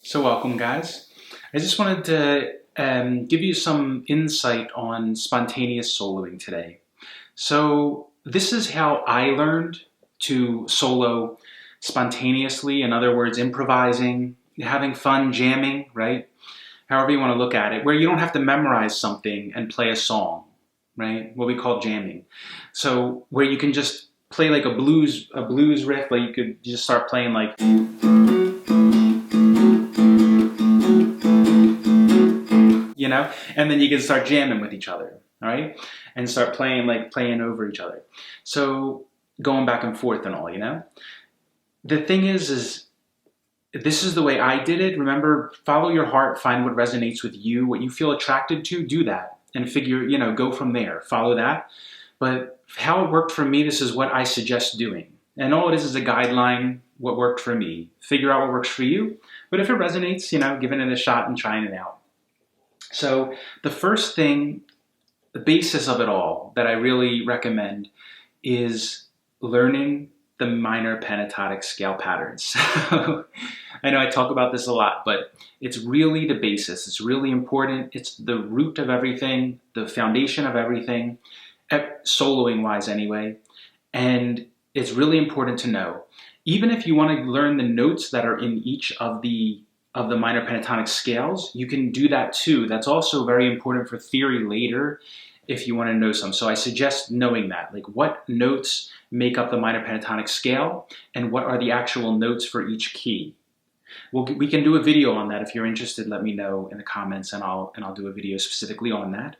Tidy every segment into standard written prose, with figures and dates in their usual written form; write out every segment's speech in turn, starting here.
So welcome, guys. I just wanted to give you some insight on spontaneous soloing today. So this is how I learned to solo spontaneously. In other words, improvising, having fun, jamming, right? However you want to look at it, where you don't have to memorize something and play a song, right? What we call jamming. So where you can just play like a blues riff, like you could just start playing like, and then you can start jamming with each other, all right? And start playing over each other. So going back and forth and all, The thing is this is the way I did it. Remember, follow your heart, find what resonates with you, what you feel attracted to, do that. And figure, go from there, follow that. But how it worked for me, this is what I suggest doing. And all it is a guideline, what worked for me. Figure out what works for you. But if it resonates, giving it a shot and trying it out. So the first thing, the basis of it all that I really recommend is learning the minor pentatonic scale patterns. I know I talk about this a lot, but it's really the basis. It's really important. It's the root of everything, the foundation of everything, soloing wise anyway. And it's really important to know. Even if you want to learn the notes that are in each of the minor pentatonic scales, you can do that too. That's also very important for theory later if you want to know some. So I suggest knowing that, like what notes make up the minor pentatonic scale and what are the actual notes for each key. We can do a video on that. If you're interested, let me know in the comments and I'll do a video specifically on that.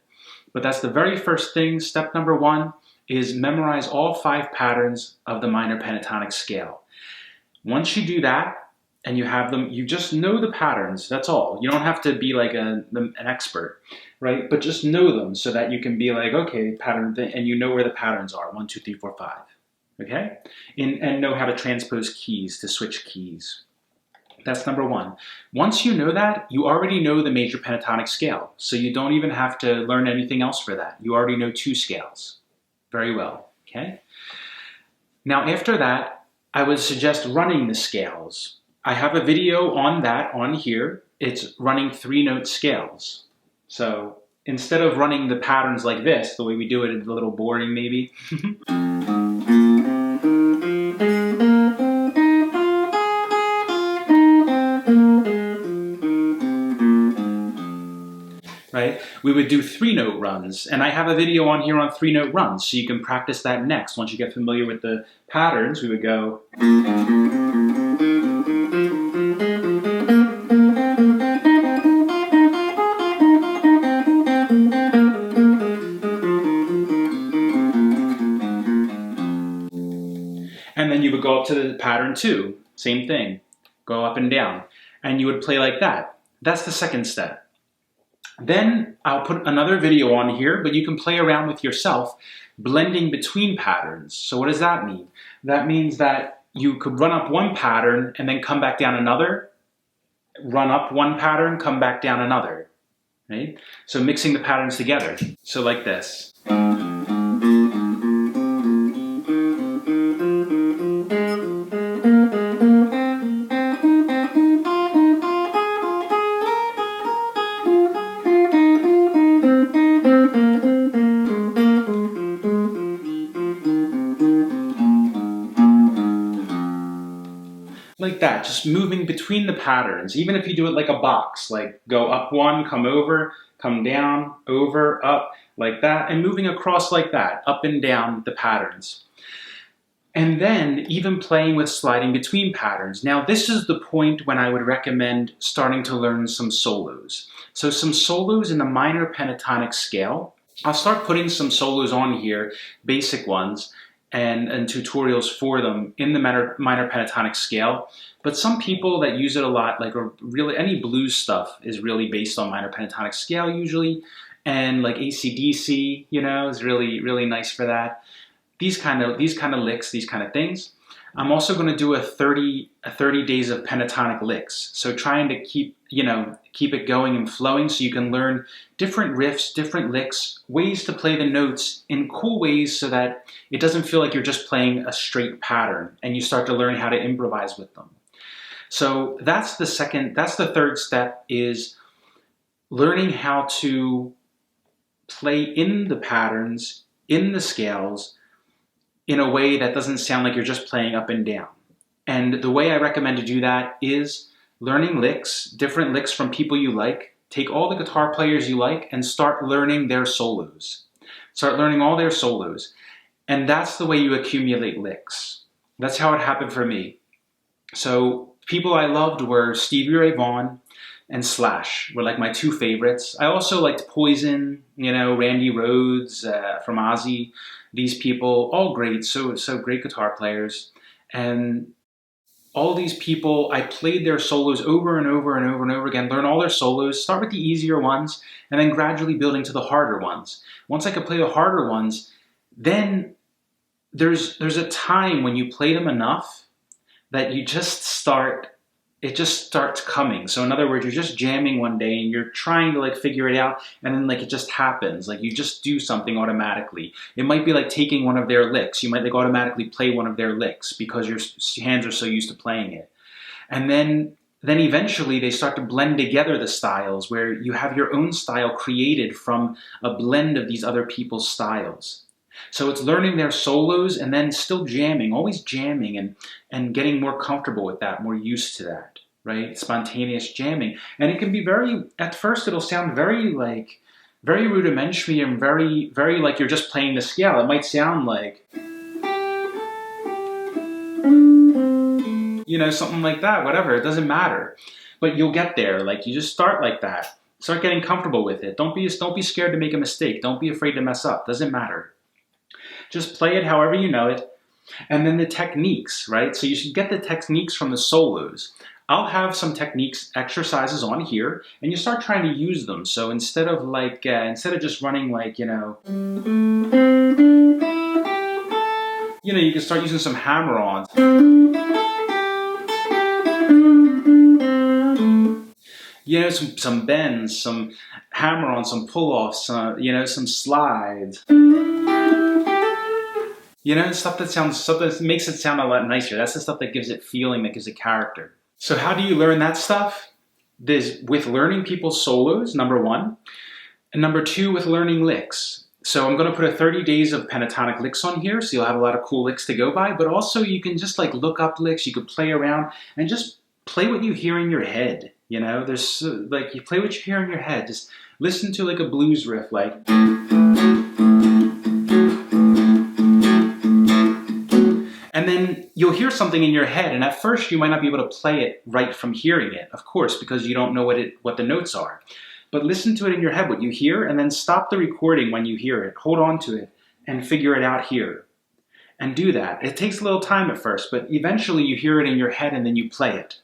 But that's the very first thing. Step number one is memorize all 5 patterns of the minor pentatonic scale. Once you do that, and you have them, you just know the patterns, that's all. You don't have to be like an expert, right? But just know them so that you can be like, okay, pattern, and you know where the patterns are, 1, 2, 3, 4, 5, okay? And know how to transpose keys, to switch keys. That's number one. Once you know that, you already know the major pentatonic scale, so you don't even have to learn anything else for that. You already know 2 scales. Very well, okay? Now after that, I would suggest running the scales. I have a video on that on here. It's running 3-note scales. So instead of running the patterns like this, the way we do it, it's a little boring maybe. Right? We would do 3-note runs, and I have a video on here on 3-note runs, so you can practice that next. Once you get familiar with the patterns, we would go. And then you would go up to the pattern 2, same thing, go up and down, and you would play like that. That's the second step. Then I'll put another video on here, but you can play around with yourself, blending between patterns. So what does that mean? That means that you could run up one pattern and then come back down another, run up one pattern, come back down another, right? So mixing the patterns together. So like this. Like that, just moving between the patterns, even if you do it like a box, like go up one, come over, come down, over, up, like that, and moving across like that, up and down the patterns. And then even playing with sliding between patterns. Now this is the point when I would recommend starting to learn some solos. So some solos in the minor pentatonic scale. I'll start putting some solos on here, basic ones, and tutorials for them in the minor pentatonic scale. But some people that use it a lot, like really any blues stuff is really based on minor pentatonic scale usually, and like AC/DC, is really, really nice for that. These kind of licks, these kind of things. I'm also going to do a 30 days of pentatonic licks. So trying to keep it going and flowing so you can learn different riffs, different licks, ways to play the notes in cool ways so that it doesn't feel like you're just playing a straight pattern and you start to learn how to improvise with them. So that's the third step, is learning how to play in the patterns, in the scales, in a way that doesn't sound like you're just playing up and down. And the way I recommend to do that is learning licks, different licks from people you like. Take all the guitar players you like and start learning their solos. Start learning all their solos. And that's the way you accumulate licks. That's how it happened for me. So people I loved were Stevie Ray Vaughan and Slash were like my two favorites. I also liked Poison, Randy Rhoads from Ozzy. These people, all great, so great guitar players. And all these people, I played their solos over and over and over and over again, learn all their solos, start with the easier ones, and then gradually building to the harder ones. Once I could play the harder ones, then there's a time when you play them enough that it just starts coming. So in other words, you're just jamming one day and you're trying to figure it out, and then it just happens. You just do something automatically. It might be like taking one of their licks. You might automatically play one of their licks because your hands are so used to playing it. And then eventually they start to blend together the styles, where you have your own style created from a blend of these other people's styles. So it's learning their solos and then still jamming, always jamming, and getting more comfortable with that, more used to that, right? Spontaneous jamming. And it can be at first it'll sound very rudimentary and very, very like you're just playing the scale. It might sound like, something like that, whatever, it doesn't matter. But you'll get there, you just start like that. Start getting comfortable with it. Don't be scared to make a mistake. Don't be afraid to mess up, doesn't matter. Just play it however you know it. And then the techniques, right? So you should get the techniques from the solos. I'll have some techniques, exercises on here, and you start trying to use them. So instead of just running you can start using some hammer-ons. Some bends, some hammer-ons, some pull-offs, some slides. Stuff that makes it sound a lot nicer. That's the stuff that gives it feeling, that gives it character. So how do you learn that stuff? There's with learning people's solos, number one. And number two, with learning licks. So I'm going to put a 30 days of pentatonic licks on here, so you'll have a lot of cool licks to go by. But also you can just look up licks. You could play around and just play what you hear in your head. There's you play what you hear in your head. Just listen to a blues riff, and then you'll hear something in your head, and at first you might not be able to play it right from hearing it, of course, because you don't know what the notes are. But listen to it in your head, what you hear, and then stop the recording when you hear it. Hold on to it and figure it out here. And do that. It takes a little time at first, but eventually you hear it in your head and then you play it,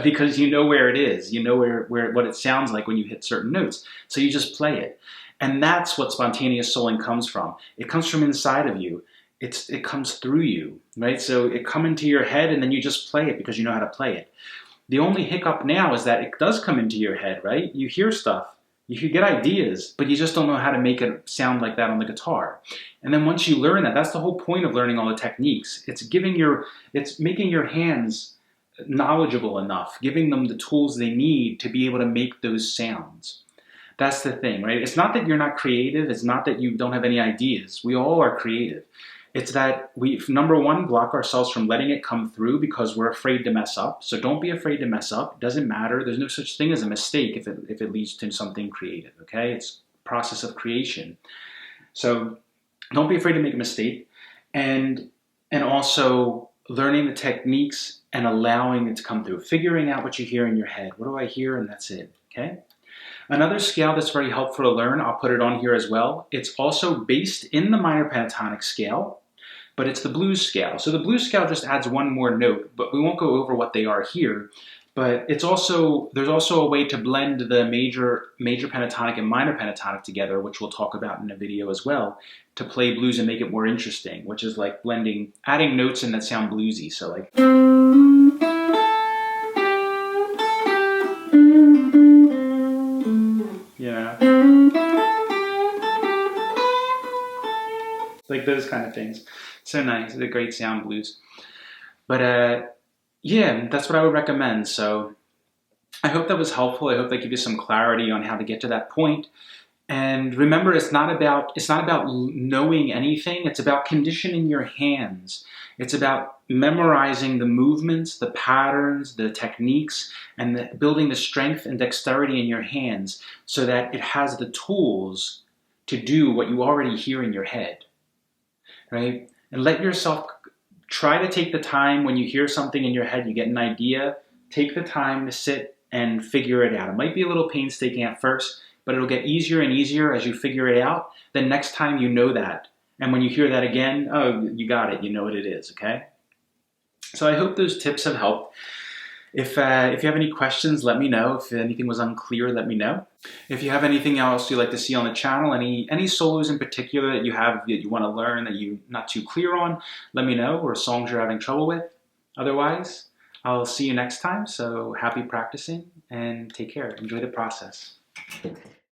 because you know where it is. You know what it sounds like when you hit certain notes. So you just play it. And that's what spontaneous souling comes from. It comes from inside of you. It comes through you, right? So it comes into your head and then you just play it because you know how to play it. The only hiccup now is that it does come into your head, right? You hear stuff, you could get ideas, but you just don't know how to make it sound like that on the guitar. And then once you learn that, that's the whole point of learning all the techniques. It's making your hands knowledgeable enough, giving them the tools they need to be able to make those sounds. That's the thing, right? It's not that you're not creative. It's not that you don't have any ideas. We all are creative. It's that we, number one, block ourselves from letting it come through because we're afraid to mess up. So don't be afraid to mess up. It doesn't matter. There's no such thing as a mistake if it leads to something creative, okay? It's a process of creation. So don't be afraid to make a mistake. And also learning the techniques and allowing it to come through. Figuring out what you hear in your head. What do I hear? And that's it, okay? Another scale that's very helpful to learn, I'll put it on here as well. It's also based in the minor pentatonic scale, but it's the blues scale. So the blues scale just adds one more note, but we won't go over what they are here. But there's also a way to blend the major pentatonic and minor pentatonic together, which we'll talk about in a video as well, to play blues and make it more interesting, which is like adding notes in that sound bluesy. So like, like those kind of things. So nice, the great sound blues. But yeah, that's what I would recommend. So I hope that was helpful. I hope that gave you some clarity on how to get to that point. And remember, it's not about knowing anything. It's about conditioning your hands. It's about memorizing the movements, the patterns, the techniques, and building the strength and dexterity in your hands so that it has the tools to do what you already hear in your head, right? And let yourself try to take the time when you hear something in your head, you get an idea, take the time to sit and figure it out. It might be a little painstaking at first, but it'll get easier and easier as you figure it out. Then next time you know that. And when you hear that again, oh, you got it. You know what it is, okay? So I hope those tips have helped. If you have any questions, let me know. If anything was unclear, let me know. If you have anything else you'd like to see on the channel, any solos in particular that you have that you want to learn that you're not too clear on, let me know, or songs you're having trouble with. Otherwise, I'll see you next time. So happy practicing and take care. Enjoy the process.